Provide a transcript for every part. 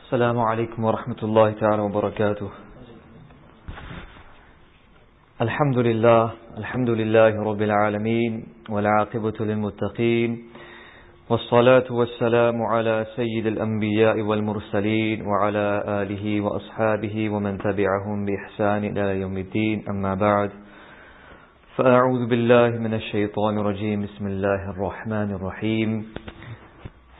السلام عليكم ورحمة الله تعالى وبركاته. الحمد لله رب العالمين والعاقبة للمتقين والصلاة والسلام على سيد الأنبياء والمرسلين وعلى آله وأصحابه ومن تبعهم بإحسان إلى يوم الدين. أما بعد، فأعوذ بالله من الشيطان الرجيم. بسم الله الرحمن الرحيم.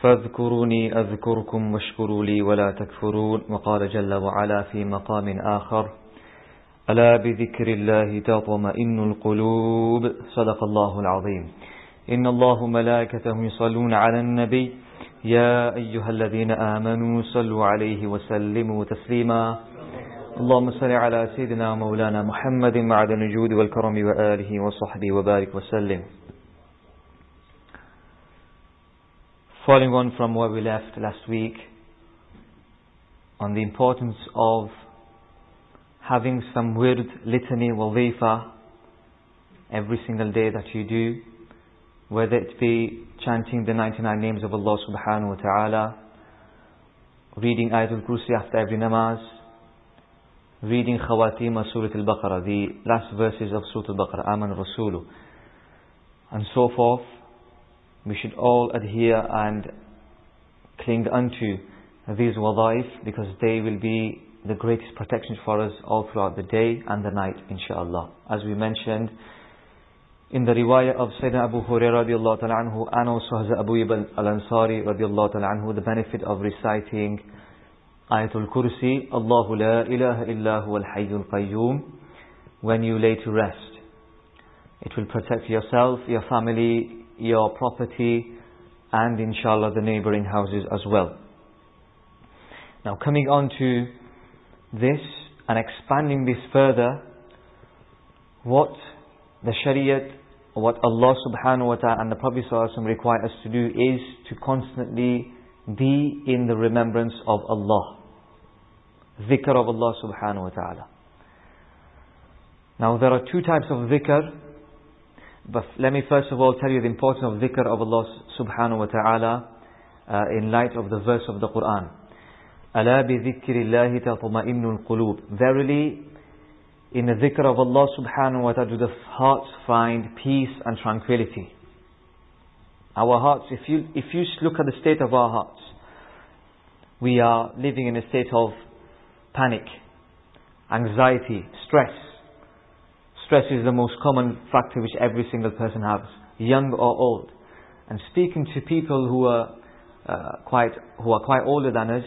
فاذكروني أذكركم واشكروا لي ولا تكفرون. وقال جل وعلا في مقام آخر: ألا بذكر الله تطمئن القلوب. صدق الله العظيم. إن الله ملائكته يصلون على النبي يا أيها الذين آمنوا صلوا عليه وسلموا تسليما. اللهم صل على سيدنا مولانا محمد معدن الجود والكرم وآله وصحبه وبارك وسلم. Following on from where we left last week on the importance of having some wird, litany, wazifa every single day that you do, whether it be chanting the 99 names of Allah Subhanahu wa Ta'ala, reading al-Qudsiyyah after every namaz, reading Khawatim Surah Al-Baqarah, the last verses of Surah Al-Baqarah, Aman Rasulu, and so forth. We should all adhere and cling unto these wada'if, because they will be the greatest protection for us all throughout the day and the night, inshaAllah. As we mentioned in the riwayah of Sayyidina Abu Hurairah radiallahu ta'ala anhu, and also Hazrat Abu al-Ansari radiallahu ta'ala anhu, the benefit of reciting Ayatul Kursi, Allahu la ilaha illa huwa al-hayyul qayyum, when you lay to rest. It will protect yourself, your family, your property, and inshallah the neighboring houses as well. Now, coming on to this and expanding this further, what the Shariat, what Allah Subhanahu wa Ta'ala and the Prophet Sallallahu Alaihi Wasallam require us to do is to constantly be in the remembrance of Allah. Dhikr of Allah Subhanahu wa Ta'ala. Now, there are two types of dhikr. But let me first of all tell you the importance of dhikr of Allah Subhanahu wa Ta'ala in light of the verse of the Quran. أَلَا بِذِكِّرِ اللَّهِ تَطْمَئِنُّ الْقُلُوبِ. Verily, in the dhikr of Allah Subhanahu wa Ta'ala do the hearts find peace and tranquility. Our hearts, if you look at the state of our hearts, we are living in a state of panic, anxiety, stress. Stress is the most common factor which every single person has, young or old. And speaking to people who are quite older than us,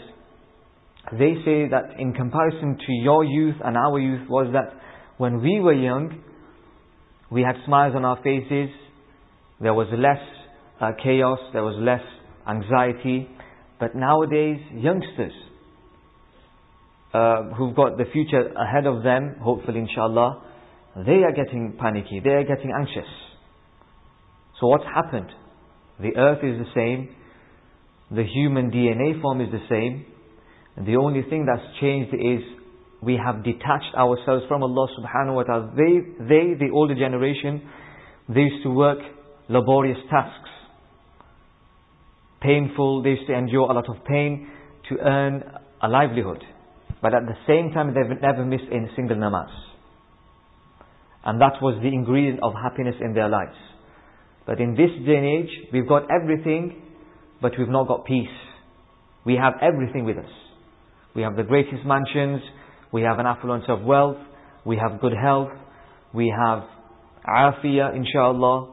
they say that in comparison to your youth and our youth, was that when we were young, we had smiles on our faces, there was less chaos, there was less anxiety. But nowadays, youngsters who've got the future ahead of them, hopefully inshallah, they are getting panicky, they are getting anxious. So what's happened? The earth is the same, the human DNA form is the same. The only thing that's changed is we have detached ourselves from Allah Subhanahu wa Ta'ala. The older generation, they used to work laborious tasks, painful, they used to endure a lot of pain to earn a livelihood. But at the same time, they've never missed a single namaz. And that was the ingredient of happiness in their lives. But in this day and age, we've got everything, but we've not got peace. We have everything with us. We have the greatest mansions, we have an affluence of wealth, we have good health, we have afiyah, inshallah.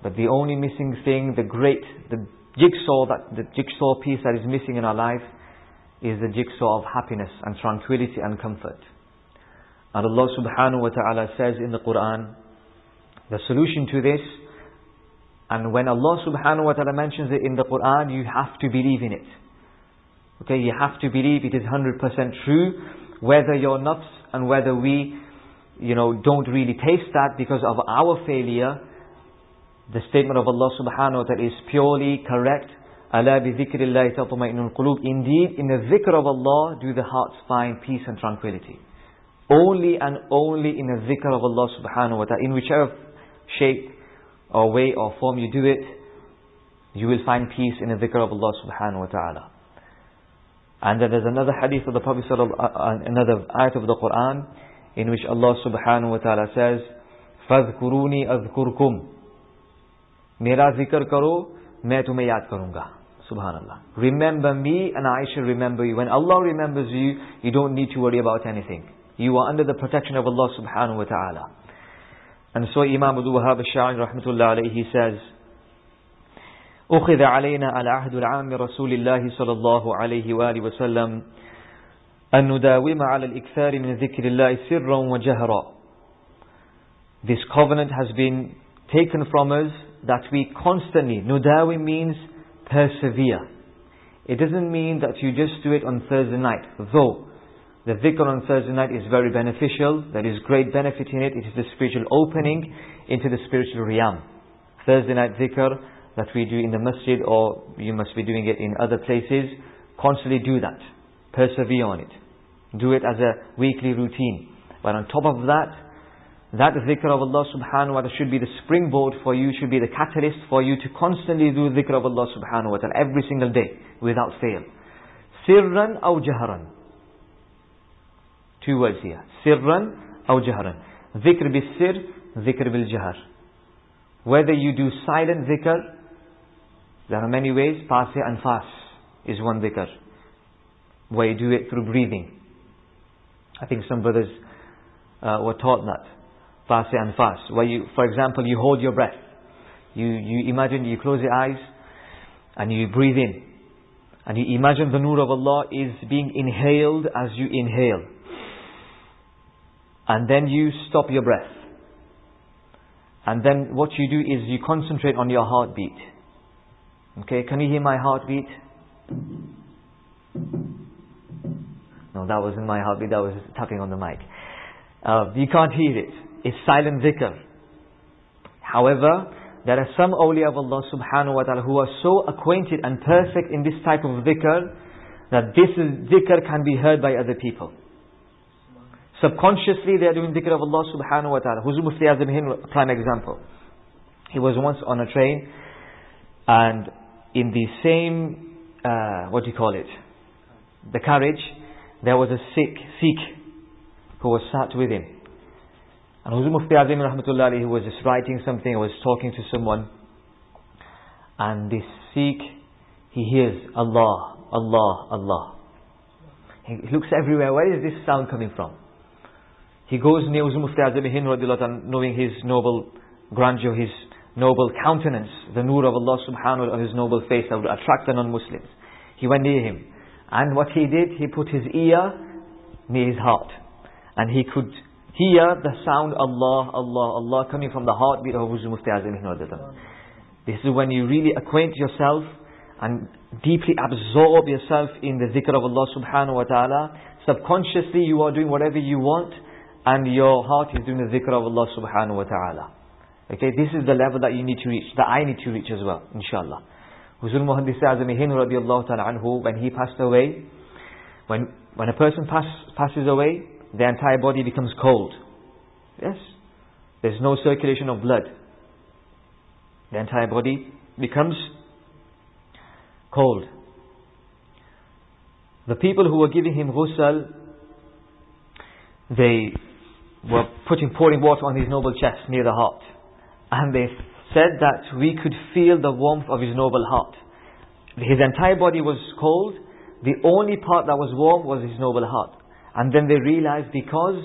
But the only missing thing, the jigsaw piece that is missing in our life is the jigsaw of happiness and tranquility and comfort. And Allah Subhanahu wa Ta'ala says in the Quran, the solution to this, and when Allah Subhanahu wa Ta'ala mentions it in the Quran, you have to believe in it. Okay, you have to believe it is 100% true, whether your nafs and whether we, don't really taste that because of our failure. The statement of Allah Subhanahu wa Ta'ala is purely correct. أَلَا بِذِكْرِ اللَّهِ تَطْمَئِنُّ الْقُلُوبِ. Indeed, in the dhikr of Allah do the hearts find peace and tranquility. Only and only in the dhikr of Allah Subhanahu wa Ta'ala, in whichever shape or way or form you do it, you will find peace in the dhikr of Allah Subhanahu wa Ta'ala. And then there's another hadith of the Prophet another ayat of the Quran in which Allah Subhanahu wa Ta'ala says, فَاذْكُرُونِي أَذْكُرْكُمْ Mera zikr karo, main tumhe yaad karunga. Subhanallah. Remember me and I shall remember you. When Allah remembers you, you don't need to worry about anything. You are under the protection of Allah Subhanahu wa Ta'ala. And so Imam al-Wahhab al-Sha'rani rahmatullah alayhi, he says, أخذ علينا العهد العام رسول الله صلى الله عليه وآله وسلم أن نداوم على الإكثار من ذكر الله سرا وجهرا. This covenant has been taken from us that we constantly, nudawim means persevere. It doesn't mean that you just do it on Thursday night, though the dhikr on Thursday night is very beneficial. There is great benefit in it. It is the spiritual opening into the spiritual realm. Thursday night dhikr that we do in the masjid, or you must be doing it in other places, constantly do that. Persevere on it. Do it as a weekly routine. But on top of that, that dhikr of Allah Subhanahu wa Ta'ala should be the springboard for you, should be the catalyst for you to constantly do dhikr of Allah Subhanahu wa Ta'ala every single day, without fail. Sirran aw jahran. Two words here. Sirran aw jahran. Dhikr bil sir, dhikr bil jahr. Whether you do silent dhikr, there are many ways. Pass and fast is one dhikr, where you do it through breathing. I think some brothers were taught that. Pass and fast. Where you, for example, you hold your breath. You imagine, you close your eyes and you breathe in. And you imagine the nur of Allah is being inhaled as you inhale. And then you stop your breath. And then what you do is you concentrate on your heartbeat. Okay, can you hear my heartbeat? No, that wasn't my heartbeat, that was tapping on the mic. You can't hear it. It's silent dhikr. However, there are some awliya of Allah Subhanahu wa Ta'ala who are so acquainted and perfect in this type of dhikr that this dhikr can be heard by other people. Subconsciously they are doing dhikr of Allah Subhanahu wa Ta'ala. Huzur Mufti Azam Hind, prime example. He was once on a train, and in the same, the carriage, there was a Sikh who was sat with him. And Huzur Mufti Azam Rahmatullah alayhi was just writing something, or was talking to someone. And this Sikh, he hears Allah, Allah, Allah. He looks everywhere, where is this sound coming from? He goes near Huzur Mufti Azam Hind, knowing his noble grandeur, his noble countenance, the nur of Allah Subhanahu wa Ta'ala on his noble face that would attract the non-Muslims. He went near him. And what he did, he put his ear near his heart. And he could hear the sound Allah, Allah, Allah coming from the heartbeat of Huzur Mufti Azam Hind. This is when you really acquaint yourself and deeply absorb yourself in the dhikr of Allah Subhanahu wa Ta'ala. Subconsciously you are doing whatever you want, and your heart is doing the dhikr of Allah Subhanahu wa Ta'ala. Okay, this is the level that you need to reach, that I need to reach as well, inshallah. Huzur Muhaddis Azam Hind radiallahu ta'ala anhu, when he passed away, when a person passes away, the entire body becomes cold. Yes, there's no circulation of blood. The entire body becomes cold. The people who were giving him ghusl, they were pouring water on his noble chest near the heart. And they said that we could feel the warmth of his noble heart. His entire body was cold. The only part that was warm was his noble heart. And then they realized, because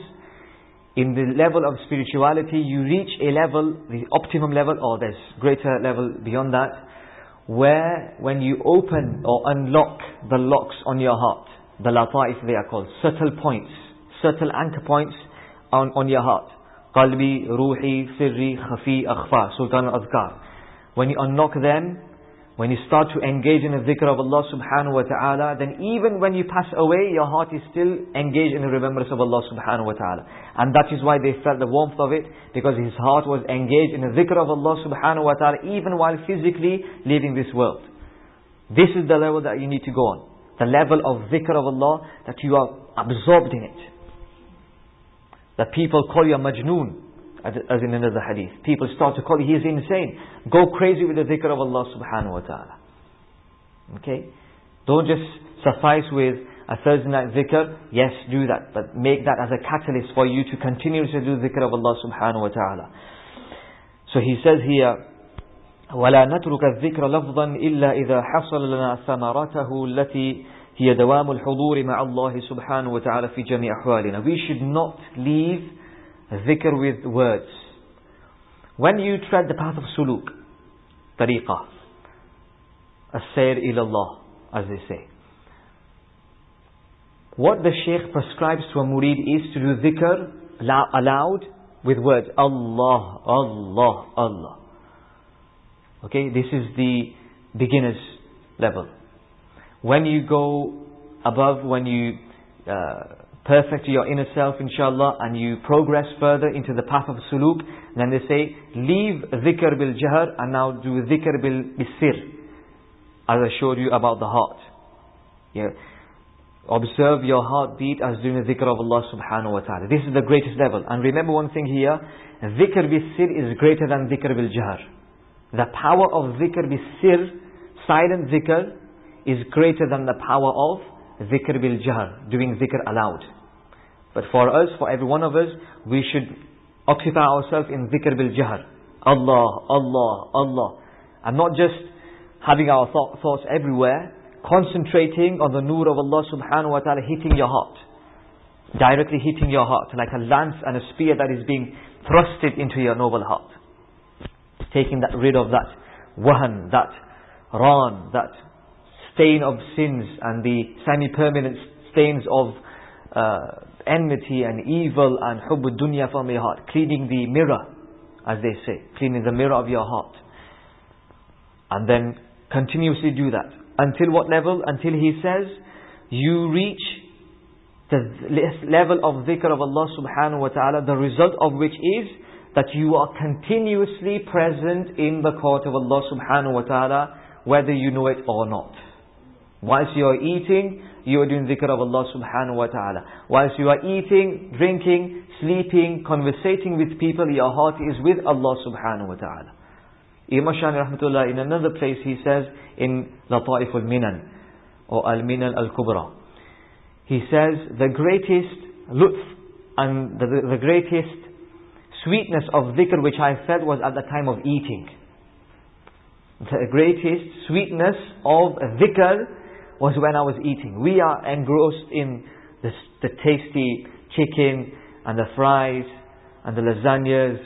in the level of spirituality you reach a level, the optimum level, or there's greater level beyond that, where when you open or unlock the locks on your heart, the Lawaqih they are called, subtle points, subtle anchor points on your heart. Qalbi, Ruhi, Sirri, Khafi, Akhfa, Sultan al-Azkar. When you unlock them, when you start to engage in the dhikr of Allah Subhanahu wa Ta'ala, then even when you pass away, your heart is still engaged in the remembrance of Allah Subhanahu wa Ta'ala. And that is why they felt the warmth of it, because his heart was engaged in the dhikr of Allah Subhanahu wa Ta'ala, even while physically leaving this world. This is the level that you need to go on. The level of dhikr of Allah, that you are absorbed in it. That people call you a majnoon, as in another hadith. People start to call you, he is insane. Go crazy with the dhikr of Allah Subhanahu wa Ta'ala. Okay? Don't just suffice with a Thursday night dhikr. Yes, do that, but make that as a catalyst for you to continue to do dhikr of Allah subhanahu wa ta'ala. So he says here, وَلَا نَتْرُكَ الذِّكْرَ لَفْظًا إِلَّا إِذَا حَصَلَ لَنَا ثَمَرَتَهُ الَّتِي هِيَ دَوَامُ الْحُضُورِ مَعَ اللَّهِ سُبْحَانَهُ وَتَعَالَى فِي جَمِيعِ أَحْوَالِنَا. We should not leave dhikr with words. When you tread the path of suluk, tariqah, as-sayr ila Allah, as they say, what the Shaykh prescribes to a murid is to do dhikr aloud with words. Allah, Allah, Allah. Okay, this is the beginner's level. When you go above, when you perfect your inner self, inshallah, and you progress further into the path of suluk, then they say, leave dhikr bil jahr and now do dhikr bil sir, as I showed you about the heart. Yeah. Observe your heartbeat as doing the dhikr of Allah subhanahu wa ta'ala. This is the greatest level. And remember one thing here, dhikr bil sir is greater than dhikr bil jahr. The power of dhikr bil sir, silent dhikr, is greater than the power of dhikr bil jahr, doing dhikr aloud. But for us, for every one of us, we should occupy ourselves in dhikr bil jahr. Allah, Allah, Allah. And not just having our thoughts everywhere, concentrating on the nur of Allah subhanahu wa ta'ala hitting your heart. Directly hitting your heart, like a lance and a spear that is being thrusted into your noble heart. Taking rid of that wahan, that ran, that stain of sins and the semi-permanent stains of enmity and evil and hubb dunya from your heart. Cleaning the mirror, as they say. Cleaning the mirror of your heart. And then continuously do that. Until what level? Until he says, you reach the level of dhikr of Allah subhanahu wa ta'ala, the result of which is that you are continuously present in the court of Allah subhanahu wa ta'ala, whether you know it or not. Whilst you are eating, you are doing dhikr of Allah subhanahu wa ta'ala. Whilst you are eating, drinking, sleeping, conversating with people, your heart is with Allah subhanahu wa ta'ala. Imam Shani rahmatullah, in another place he says, in Lawaqih al-Minan, or al-Minan al-Kubra, he says, the greatest lutf and the greatest sweetness of dhikr which I felt was at the time of eating. The greatest sweetness of dhikr was when I was eating. We are engrossed in the tasty chicken and the fries and the lasagnas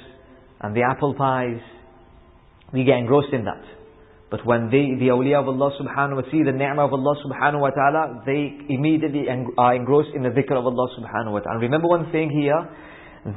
and the apple pies. We get engrossed in that. But when the awliya of Allah subhanahu wa ta'ala see the ni'mah of Allah subhanahu wa ta'ala, they immediately are engrossed in the dhikr of Allah subhanahu wa ta'ala. Remember one thing here,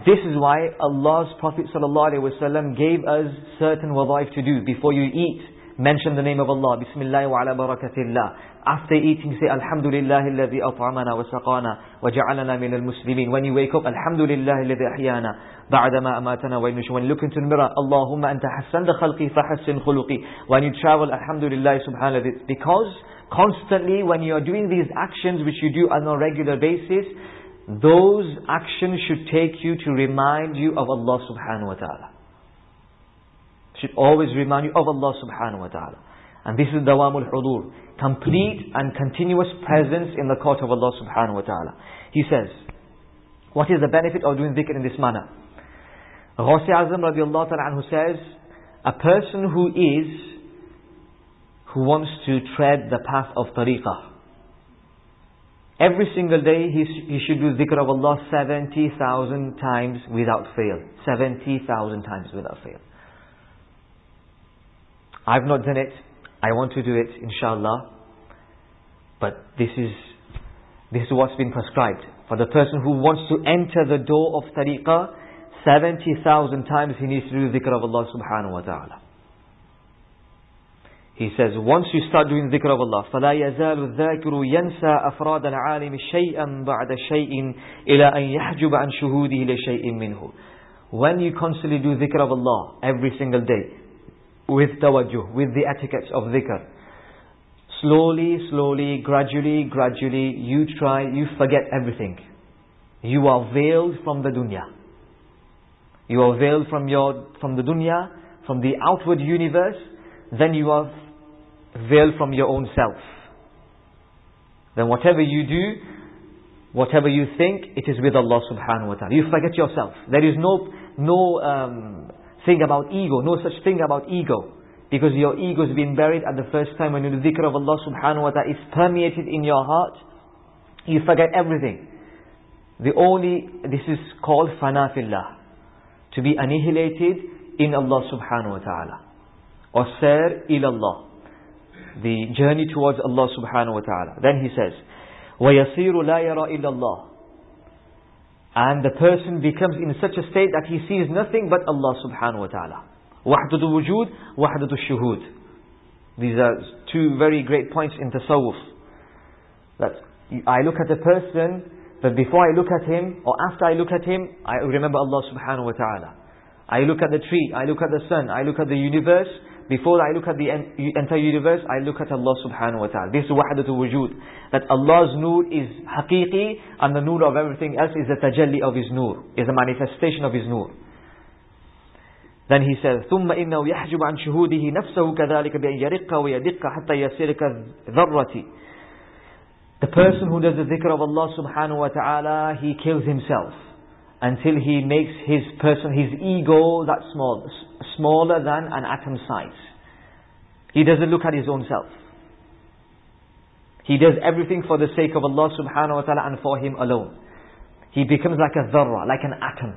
this is why Allah's Prophet sallallahu alaihi wasallam gave us certain wadhaif to do. Before you eat, mention the name of Allah. Bismillah wa ala barakatillah. After eating, say Alhamdulillah alladhi at'amana wa saqana wa ja'alana min al-muslimin. When you wake up, Alhamdulillah alladhi ahyana ba'da ma amatana wa nushur. When you look into the mirror, Allahumma anta hassanta khalqi fahassin khuluqi. When you travel, Alhamdulillah subhanallah. Because constantly when you are doing these actions which you do on a regular basis, those actions should take you to remind you of Allah subhanahu wa ta'ala. Should always remind you of Allah subhanahu wa ta'ala. And this is dawamul hudur, complete and continuous presence in the court of Allah subhanahu wa ta'ala. He says, what is the benefit of doing dhikr in this manner? Ghawsi Azam radiallahu ta'ala anhu says, a person who wants to tread the path of tariqah, every single day he should do dhikr of Allah 70,000 times without fail. 70,000 times without fail. I've not done it. I want to do it, inshallah. But this is what's been prescribed. For the person who wants to enter the door of tariqah, 70,000 times he needs to do dhikr of Allah subhanahu wa ta'ala. He says, once you start doing dhikr of Allah, فَلَا يَزَالُ الذَّاكِرُ يَنْسَى أَفْرَادَ الْعَالِمِ شَيْئًا بَعْدَ شَيْءٍ إِلَىٰ أَنْ يَحْجُبَ عَنْ شُهُودِهِ لِشَيْءٍ مِّنْهُ. When you constantly do dhikr of Allah every single day, with tawajjuh, with the etiquettes of dhikr, slowly, gradually, you forget everything. You are veiled from the dunya. You are veiled from the dunya, from the outward universe. Then you are veiled from your own self. then whatever you do, whatever you think, it is with Allah subhanahu wa ta'ala. You forget yourself. There is no thing about ego, no such thing about ego. Because your ego has been buried at the first time when the dhikr of Allah subhanahu wa ta'ala is permeated in your heart. You forget everything. This is called fana fillah. To be annihilated in Allah subhanahu wa ta'ala. Or sir ilallah. The journey towards Allah subhanahu wa ta'ala. Then he says, وَيَصِيرُ لَا يَرَى إِلَّا اللَّهِ. And the person becomes in such a state that he sees nothing but Allah subhanahu wa ta'ala. وَحْدَةُ الْوُجُودِ وَحْدَةُ الشُّهُودِ. These are two very great points in tasawwuf. That I look at a person, but before I look at him, or after I look at him, I remember Allah subhanahu wa ta'ala. I look at the tree, I look at the sun, I look at the universe. Before I look at the entire universe, I look at Allah subhanahu wa ta'ala. This is wahdatul wujud. That Allah's nur is haqiqi, and the nur of everything else is a tajalli of His nur, is a manifestation of His nur. Then he says, ثُمَّ إِنَّهُ يَحْجُبُ عَنْ شُهُودِهِ نَفْسَهُ كَذَلِكَ بِأَنْ يَرِقَّ وَيَدِقَّ حَتَّى يَسِرِكَ ذَرَّةِ. The person who does the dhikr of Allah subhanahu wa ta'ala, he kills himself until he makes his ego that small, smaller than an atom size. He doesn't look at his own self. He does everything for the sake of Allah subhanahu wa ta'ala and for Him alone. He becomes like a dharra, like an atom.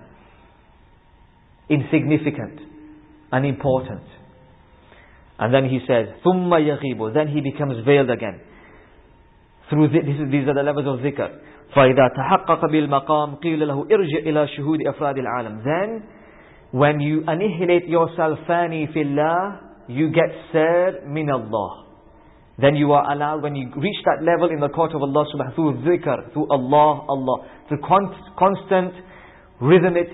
Insignificant, unimportant. And then he says, ثُمَّ يَغِيبُ. Then he becomes veiled again. These are the levels of dhikr. فَإِذَا تَحَقَّقَ بِالْمَقَامِ قِيلَ لَهُ إِرْجِعْ إِلَى شُهُودِ أَفْرَادِ الْعَالَمِ. Then, when you annihilate yourself, فَانِي فِي اللَّهِ, you get sir min Allah. Then you are allowed, when you reach that level in the court of Allah subhanahu, through dhikr, through Allah, through constant rhythmic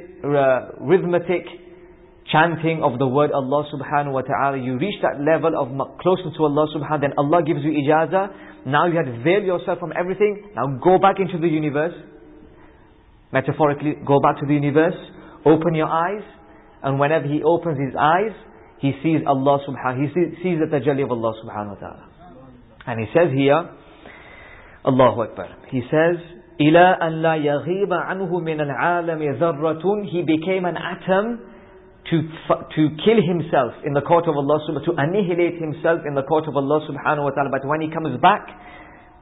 chanting of the word Allah subhanahu wa ta'ala, you reach that level of closeness to Allah subhanahu, then Allah gives you ijazah. Now you have to veil yourself from everything. Now go back into the universe. Metaphorically, go back to the universe. Open your eyes. And whenever he opens his eyes, he sees Allah subhanahu, he sees the tajalli of Allah subhanahu wa ta'ala. And he says here, Allahu Akbar. He says, إِلَىٰ أَنْ لَا يَغِيبَ عَنْهُ مِنَ الْعَالَمِ ذَرَّةٌ. He became an atom to kill himself in the court of Allah subhanahu, to annihilate himself in the court of Allah subhanahu wa ta'ala. But when he comes back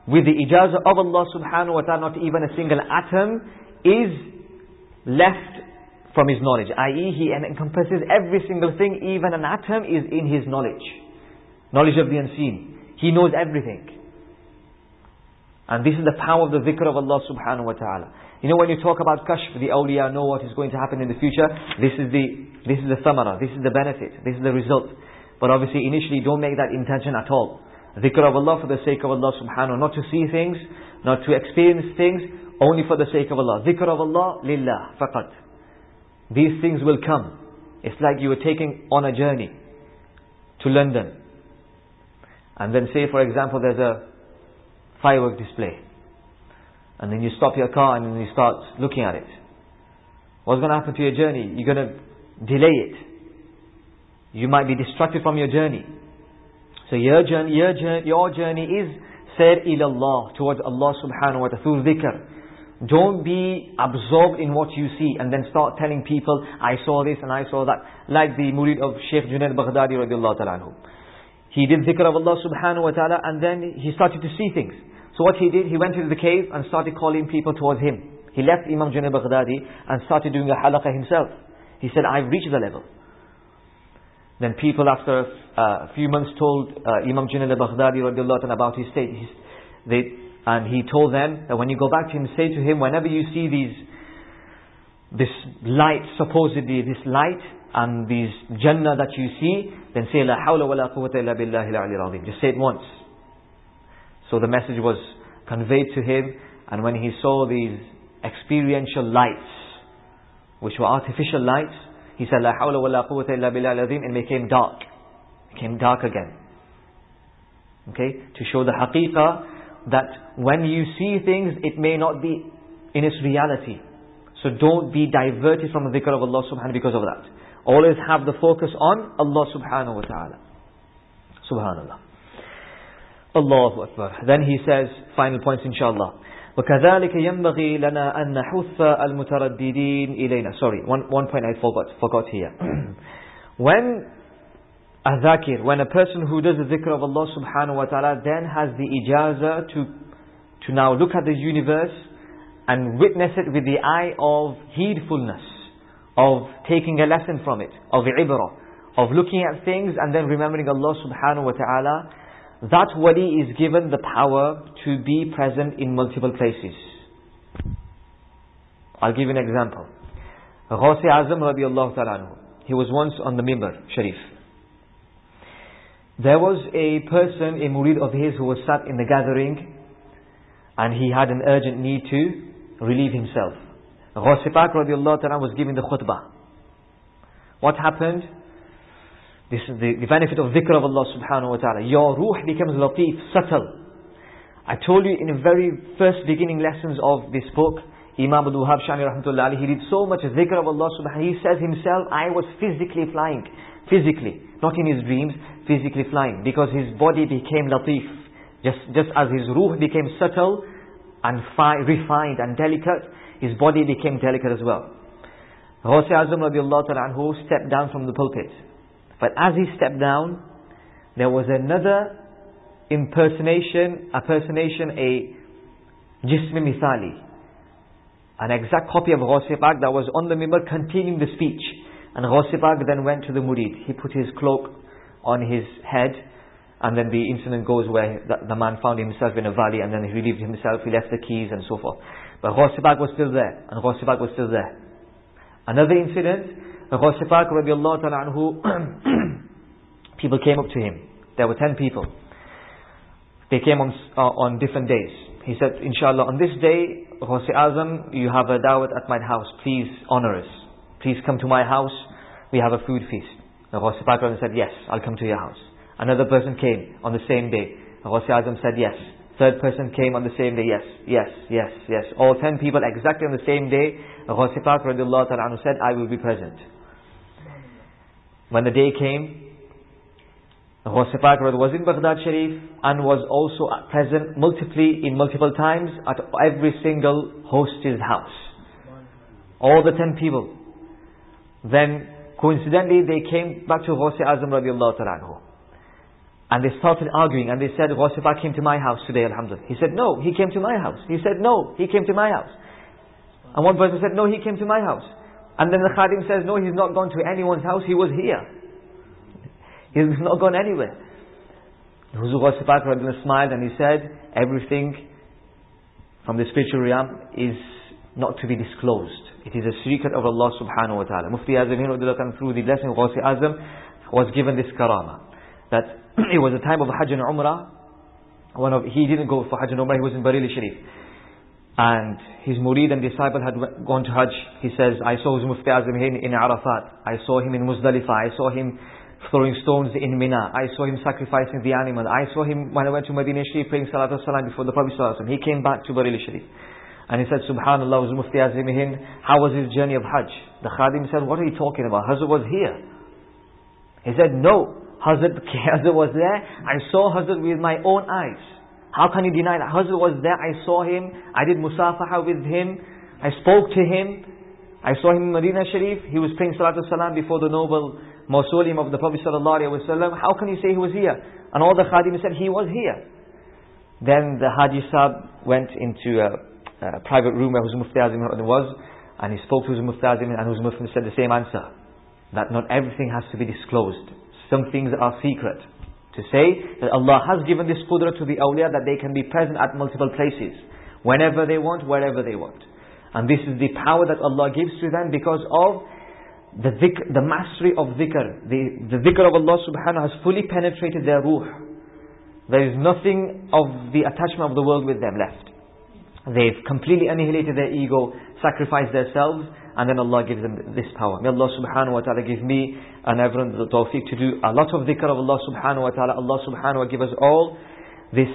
with the ijazah of Allah subhanahu wa ta'ala, not even a single atom is left from his knowledge, i.e. he encompasses every single thing. Even an atom is in his knowledge of the unseen. He knows everything. And this is the power of the dhikr of Allah subhanahu wa ta'ala. You know, when you talk about kashf, the awliya know what is going to happen in the future. This is the thamara, this is the benefit, this is the result. But obviously initially don't make that intention at all. Dhikr of Allah for the sake of Allah subhanahu, not to see things, not to experience things, only for the sake of Allah. Dhikr of Allah lillah faqat. These things will come. It's like you were taking on a journey to London. And then say for example there's a firework display. And then you stop your car and then you start looking at it. What's going to happen to your journey? You're going to delay it. You might be distracted from your journey. So your journey is sir ilallah, towards Allah subhanahu wa ta'ala, through dhikr. Don't be absorbed in what you see and then start telling people, I saw this and I saw that. Like the murid of Shaykh Junaid Baghdadi radiallahu ta'ala anhu. He did dhikr of Allah subhanahu wa ta'ala and then he started to see things. So what he did, he went into the cave and started calling people towards him. He left Imam Junaid Baghdadi and started doing a halaqah himself. He said, I've reached the level. Then people after a few months told Imam Junaid Baghdadi radiallahu ta'ala about his state. And he told them that when you go back to him, say to him, whenever you see this light, supposedly this light and this Jannah that you see, then say, La hawla wa la quwwata illa billahi al-'aliyyil 'azim. Just say it once. So the message was conveyed to him, and when he saw these experiential lights, which were artificial lights, he said, La hawla wa la quwwata illa billahi al-'azim, and it became dark. It became dark again. Okay? To show the haqiqah that when you see things, it may not be in its reality. So don't be diverted from the dhikr of Allah subhanahu because of that. Always have the focus on Allah subhanahu wa ta'ala. Subhanallah. Allahu Akbar. Then he says, final points inshallah. وَكَذَلِكَ يَنْبَغِي لَنَا أَن نَحُثَّ الْمُتَرَدِّدِينَ إِلَيْنَا. Sorry, one point I forgot here. When a dhakir, when a person who does the dhikr of Allah Subhanahu wa ta'ala then has the ijazah to now look at the universe and witness it with the eye of heedfulness, of taking a lesson from it, of ibrah, of looking at things and then remembering Allah Subhanahu wa ta'ala, that wali is given the power to be present in multiple places. I'll give you an example. Ghawsi Azam radiallahu ta'ala anhu, he was once on the Mimbar Sharif. There was a person, a murid of his, who was sat in the gathering and he had an urgent need to relieve himself. Ghawsi Pak radiallahu ta'ala was giving the khutbah. What happened? This is the benefit of dhikr of Allah Subhanahu wa ta'ala. Your ruh becomes latif, subtle. I told you in the very first beginning lessons of this book, Imam Abd al-Sha'rani rahmatullah alayhi, he did so much dhikr of Allah Subhanahu. He says himself, I was physically flying. Physically, not in his dreams, physically flying. Because his body became latif. Just as his ruh became subtle and refined and delicate, his body became delicate as well. Ghawsi Azam radiallahu ta'ala anhu stepped down from the pulpit. But as he stepped down, there was another impersonation, a jism mithali, an exact copy of Ghawsi Pak that was on the mimbar continuing the speech. And Ghawsi Pak then went to the murid. He put his cloak on his head, and then the incident goes where the man found himself in a valley and then he relieved himself, he left the keys and so forth. But Ghawsi Pak was still there, and Ghawsi Pak was still there. Another incident, Ghawsi Pak radiallahu ta'ala anhu, people came up to him. There were 10 people. They came on different days. He said, inshallah, on this day, Ghawsi Azam, you have a dawat at my house. Please honor us. Please come to my house. We have a food feast. Ghawsi Pak said, yes, I'll come to your house. Another person came on the same day. Ghawsi Azam said, yes. Third person came on the same day. Yes. All 10 people exactly on the same day. Ghawsi Pak radiallahu ta'ala anhu said, I will be present. When the day came, Ghawsi Pak was in Baghdad Sharif and was also present multiple times at every single host's house. All the 10 people. Then coincidentally they came back to Ghawsi Azam radiallahu ta'ala anhu. And they started arguing and they said, Ghawsi Pak came to my house today, alhamdulillah. He said, no, he came to my house. He said, no, he came to my house. And one person said, no, he came to my house. And then the Khadim says, no, he's not gone to anyone's house, he was here. He's not gone anywhere. Huzur Ghawsi Pak smiled and he said, everything from the spiritual realm is not to be disclosed. It is a secret of Allah Subhanahu wa ta'ala. Mufti Azam through the blessing of Ghawsi Azam was given this karama. That it was a time of Hajj and Umrah. He didn't go for Hajj and Umrah, he was in Bareilly Sharif. And his murid and disciple had gone to Hajj. He says, I saw Mufti Azam in Arafat. I saw him in Muzdalifah. I saw him throwing stones in Mina. I saw him sacrificing the animal. I saw him when I went to Medina Sharif praying Salatu Salam before the Prophet ﷺ. He came back to Bareilly Sharif. And he said, Subhanallah, Mufti Azam how was his journey of Hajj? The Khadim said, what are you talking about? Hazrat was here. He said, no. Hazrat was there. I saw Hazrat with my own eyes. How can you deny that? Hazrat was there. I saw him. I did musafaha with him. I spoke to him. I saw him in Medina Sharif. He was praying Salatu Salam before the noble mausoleum of the Prophet sallallahu alaihi wasallam. How can you say he was here? And all the Khadim said he was here. Then the Haji Sahib went into a private room where Huzur Mufti Azam was, and he spoke to Huzur Mufti Azam, and Huzur Mufti said the same answer, that not everything has to be disclosed. Some things are secret. To say that Allah has given this qudra to the awliya that they can be present at multiple places, whenever they want, wherever they want. And this is the power that Allah gives to them because of the mastery of dhikr. The dhikr of Allah Subhanahu has fully penetrated their ruh. There is nothing of the attachment of the world with them left. They've completely annihilated their ego, sacrificed themselves, and then Allah gives them this power. May Allah Subhanahu wa ta'ala give me and everyone the tawfiq to do a lot of dhikr of Allah Subhanahu wa ta'ala. Allah Subhanahu wa ta'ala give us all this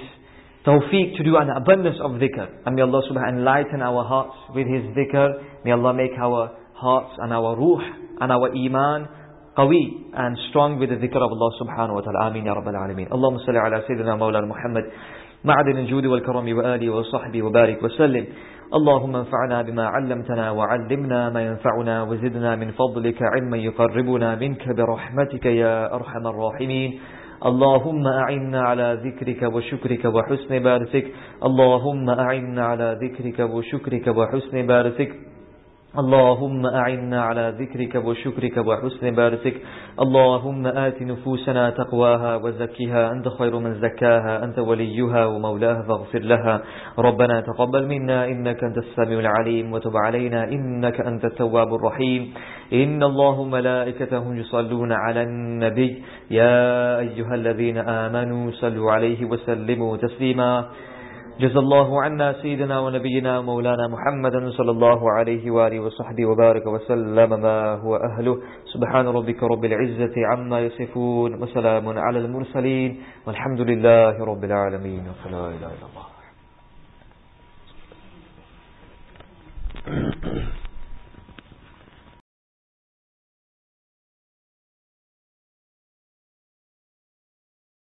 tawfiq to do an abundance of dhikr. And may Allah Subhanahu wa ta'ala enlighten our hearts with His dhikr. May Allah make our hearts and our ruh and our iman qawi and strong with the dhikr of Allah Subhanahu wa ta'ala. Ameen ya Rabbal Alameen. Allahumma salli ala Sayyidina Maulana Muhammad معدن الجود والكرم وآله وصحبه وبارك وسلم. اللهم انفعنا بما علمتنا وعلمنا ما ينفعنا وزدنا من فضلك علما يقربنا منك برحمتك يا أرحم الراحمين. اللهم أعنا على ذكرك وشكرك وحسن عبادتك. اللهم أعنا على ذكرك وشكرك وحسن عبادتك. اللهم أعنا على ذكرك وشكرك وحسن عبادتك. اللهم آت نفوسنا تقواها وزكها أنت خير من زكاها أنت وليها ومولاها فاغفر لها. ربنا تقبل منا إنك أنت السميع العليم وتب علينا إنك أنت التواب الرحيم. إن الله وملائكته يصلون على النبي يا أيها الذين آمنوا صلوا عليه وسلموا تسليما. جزا الله عنا سيدنا ونبينا مولانا محمد صلى الله عليه وآله وصحبه وبارك وسلم ما هو أهله. سبحان ربك رب العزة عما يصفون وسلام على المرسلين والحمد لله رب العالمين ولا إله إلا الله.